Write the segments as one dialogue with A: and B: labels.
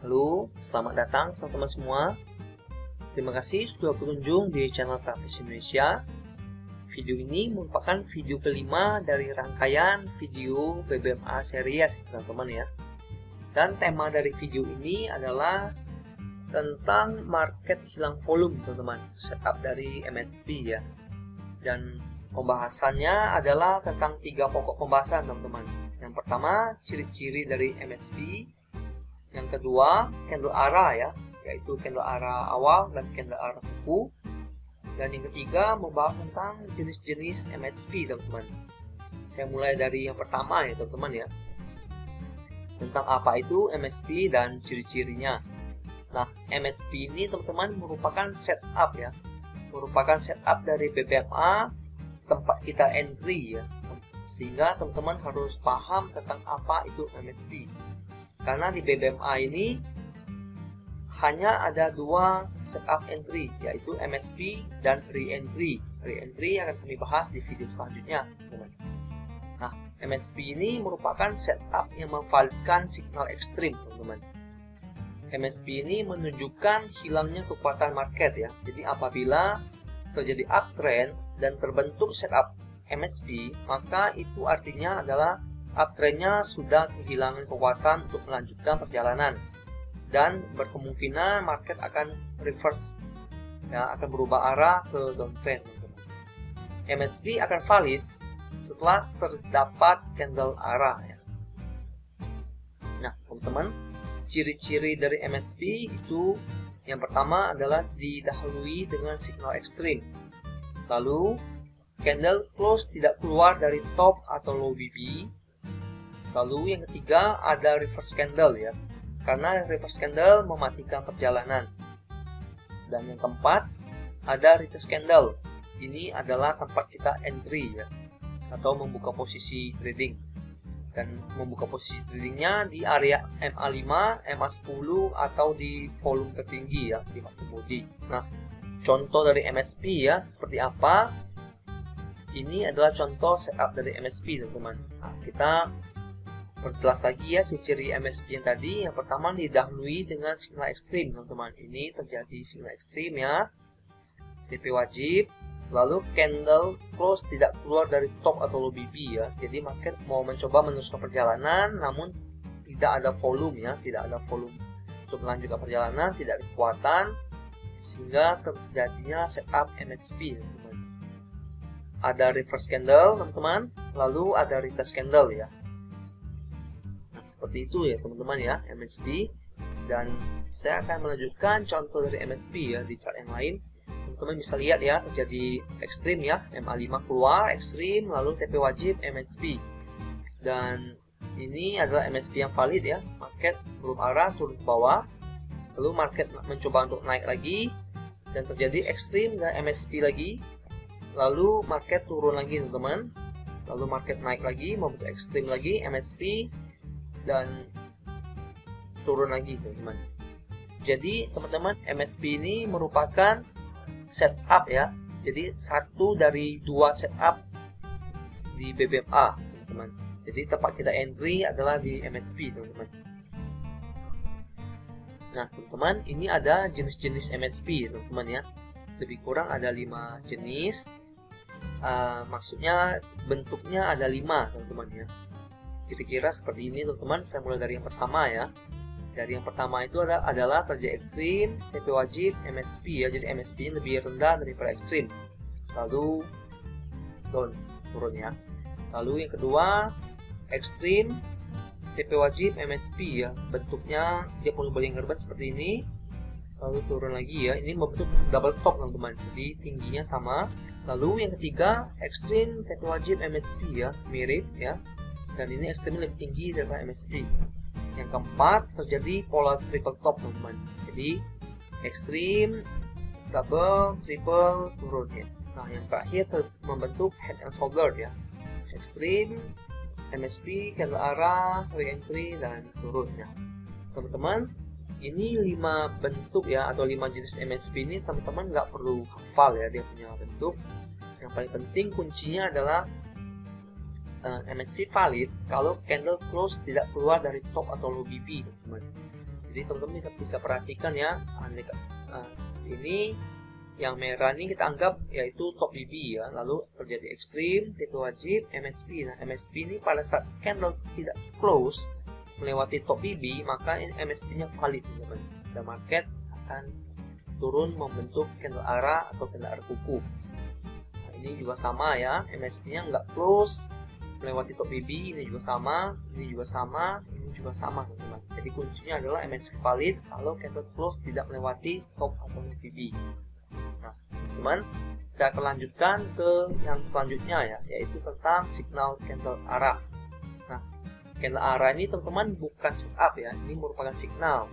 A: Halo, selamat datang teman-teman semua. Terima kasih sudah berkunjung di channel Praktis Indonesia. Video ini merupakan video kelima dari rangkaian video BBMA series teman-teman ya. Dan tema dari video ini adalah tentang market hilang volume teman-teman, setup dari MSP ya. Dan pembahasannya adalah tentang 3 pokok pembahasan teman-teman. Yang pertama, ciri-ciri dari MSP. Yang kedua, candle arah ya, yaitu candle arah awal dan candle arah kuku. Dan yang ketiga, membahas tentang jenis-jenis MSP teman-teman. Saya mulai dari yang pertama ya teman-teman ya, tentang apa itu MSP dan ciri-cirinya. Nah, MSP ini teman-teman merupakan setup ya, merupakan setup dari BBMA tempat kita entry ya, sehingga teman-teman harus paham tentang apa itu MSP. Karena di BBMA ini hanya ada 2 setup entry, yaitu MSP dan re-entry. Re-entry akan kami bahas di video selanjutnya, teman-teman. Nah, MSP ini merupakan setup yang memvalidkan signal ekstrim, teman-teman. MSP ini menunjukkan hilangnya kekuatan market ya. Jadi apabila terjadi uptrend dan terbentuk setup MSP, maka itu artinya adalah uptrendnya sudah kehilangan kekuatan untuk melanjutkan perjalanan dan berkemungkinan market akan reverse ya, akan berubah arah ke downtrend. MSP akan valid setelah terdapat candle arah ya. Nah teman-teman, ciri-ciri dari MSP itu yang pertama adalah didahului dengan signal ekstrim, lalu candle close tidak keluar dari top atau low BB. Lalu yang ketiga ada reverse candle ya, karena reverse candle mematikan perjalanan. Dan yang keempat ada retest candle. Ini adalah tempat kita entry ya, atau membuka posisi trading. Dan membuka posisi tradingnya di area MA5, MA10 atau di volume tertinggi ya, di market body. Nah, contoh dari MSP ya seperti apa? Ini adalah contoh setup dari MSP teman-teman. Nah, kita perjelas lagi ya ciri-ciri MSP yang tadi. Yang pertama didahului dengan signal ekstrim teman-teman. Ini terjadi signal ekstrim ya, TP wajib. Lalu candle close tidak keluar dari top atau low BB ya. Jadi market mau mencoba meneruskan perjalanan namun tidak ada volume ya, tidak ada volume untuk melanjutkan perjalanan, tidak ada kekuatan, sehingga terjadinya setup MSP teman-teman. Ada reverse candle teman-teman, lalu ada retest candle ya. Seperti itu ya teman-teman ya MSP. Dan saya akan melanjutkan contoh dari MSP ya di chart yang lain. Teman-teman bisa lihat ya, terjadi ekstrim ya, MA5 keluar ekstrim, lalu TP wajib MSP. Dan ini adalah MSP yang valid ya, market belum arah turun ke bawah, lalu market mencoba untuk naik lagi dan terjadi ekstrim dan MSP lagi, lalu market turun lagi teman-teman, lalu market naik lagi membentuk ekstrim lagi MSP dan turun lagi teman-teman. Jadi teman-teman, MSP ini merupakan setup ya, jadi satu dari 2 setup di BBMA teman-teman. Jadi tempat kita entry adalah di MSP teman-teman. Nah teman-teman, ini ada jenis-jenis MSP teman-teman ya, lebih kurang ada 5 jenis. Maksudnya bentuknya ada 5 teman-teman ya. Kira-kira seperti ini teman-teman. Saya mulai dari yang pertama ya. Dari yang pertama itu adalah terjadi ekstrim, TP wajib, MSP ya. Jadi MSP lebih rendah daripada ekstrim, lalu down, turun ya. Lalu yang kedua ekstrim, TP wajib, MSP ya. Bentuknya dia punya berlingkar seperti ini, lalu turun lagi ya. Ini membentuk double top teman-teman, jadi tingginya sama. Lalu yang ketiga ekstrim, TP wajib, MSP ya, mirip ya. Dan ini ekstrimnya lebih tinggi daripada MSP. Yang keempat terjadi pola triple top teman-teman. Jadi ekstrim, double, triple, turun ya. Nah yang terakhir membentuk head and shoulder ya. Ekstrim, MSP, candle arah, re-entry dan turun ya. Teman-teman, ini 5 bentuk ya, atau 5 jenis MSP ini teman-teman nggak perlu hafal ya dia punya bentuk. Yang paling penting kuncinya adalah MSP valid kalau candle close tidak keluar dari top atau low BB teman-teman. Jadi teman-teman bisa perhatikan ya, ini yang merah ini kita anggap yaitu top BB ya, lalu terjadi ekstrim, TP wajib, MSP. Nah, MSP ini pada saat candle tidak close melewati top BB, maka ini MSP-nya valid teman-teman. Dan market akan turun membentuk candle arah atau candle arah kuku. Nah, ini juga sama ya, MSP-nya nggak close melewati top BB, ini juga sama, ini juga sama, ini juga sama teman-teman. Jadi kuncinya adalah MSP valid kalau candle close tidak melewati top atau BB. Nah, teman-teman, saya akan lanjutkan ke yang selanjutnya ya, yaitu tentang signal candle arah. Nah, candle arah ini teman-teman bukan setup ya, ini merupakan signal.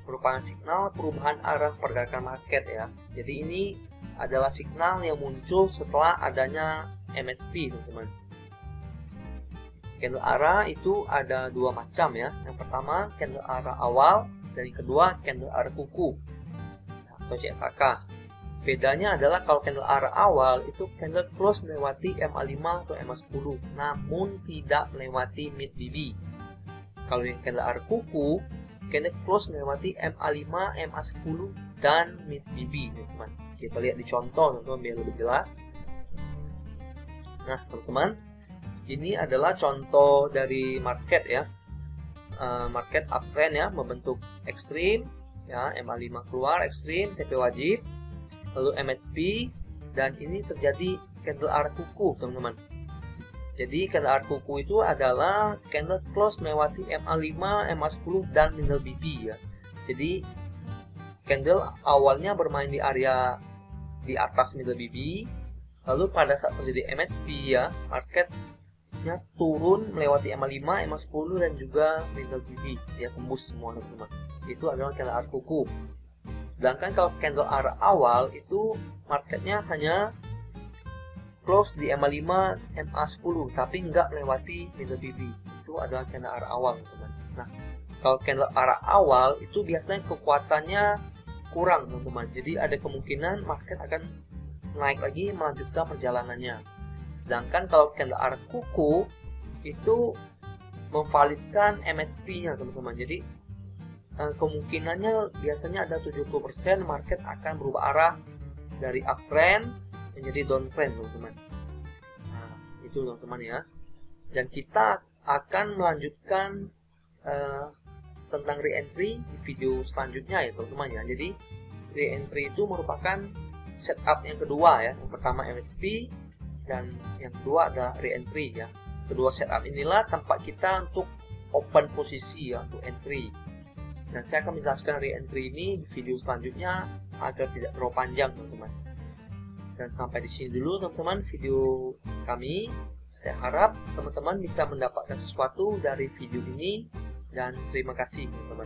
A: Merupakan signal perubahan arah pergerakan market ya. Jadi ini adalah signal yang muncul setelah adanya MSP teman-teman. Candle arah itu ada dua macam ya. Yang pertama candle arah awal, dan yang kedua candle arah kuku atau CSAK. Bedanya adalah kalau candle arah awal itu candle close melewati MA5 atau MA10, namun tidak melewati mid BB. Kalau yang candle arah kuku, candle close melewati MA5, MA10 dan mid BB teman-teman. Kita lihat di contoh teman-teman biar lebih jelas. Nah teman-teman, ini adalah contoh dari market ya. Market uptrend ya, membentuk ekstrim ya, MA5 keluar ekstrim, TP wajib, lalu MSP, dan ini terjadi candle arah kuku teman-teman. Jadi candle arah kuku itu adalah candle close melewati MA5, MA10 dan middle BB ya. Jadi candle awalnya bermain di area di atas middle BB, lalu pada saat terjadi MSP ya, marketnya turun melewati MA5, MA10 dan juga middle BB ya, tembus semua teman-teman. Itu adalah candle arah kuku. Sedangkan kalau candle arah awal itu marketnya hanya close di MA5, MA10 tapi nggak melewati middle BB. Itu adalah candle arah awal teman-teman. Nah, kalau candle arah awal itu biasanya kekuatannya kurang teman-teman. Jadi ada kemungkinan market akan naik lagi melanjutkan perjalanannya. Sedangkan kalau candle arah kuku itu memvalidkan MSP-nya teman-teman. Jadi kemungkinannya biasanya ada 70% market akan berubah arah dari uptrend menjadi downtrend teman-teman. Nah, itu teman-teman ya. Dan kita akan melanjutkan tentang re-entry di video selanjutnya ya teman-teman ya. Jadi re-entry itu merupakan setup yang kedua ya. Yang pertama MSP dan yang kedua ada re-entry ya. Kedua setup inilah tempat kita untuk open posisi ya, untuk entry. Dan saya akan menjelaskan re-entry ini di video selanjutnya agar tidak terlalu panjang teman-teman. Dan sampai di sini dulu teman-teman video kami. Saya harap teman-teman bisa mendapatkan sesuatu dari video ini, dan terima kasih teman-teman.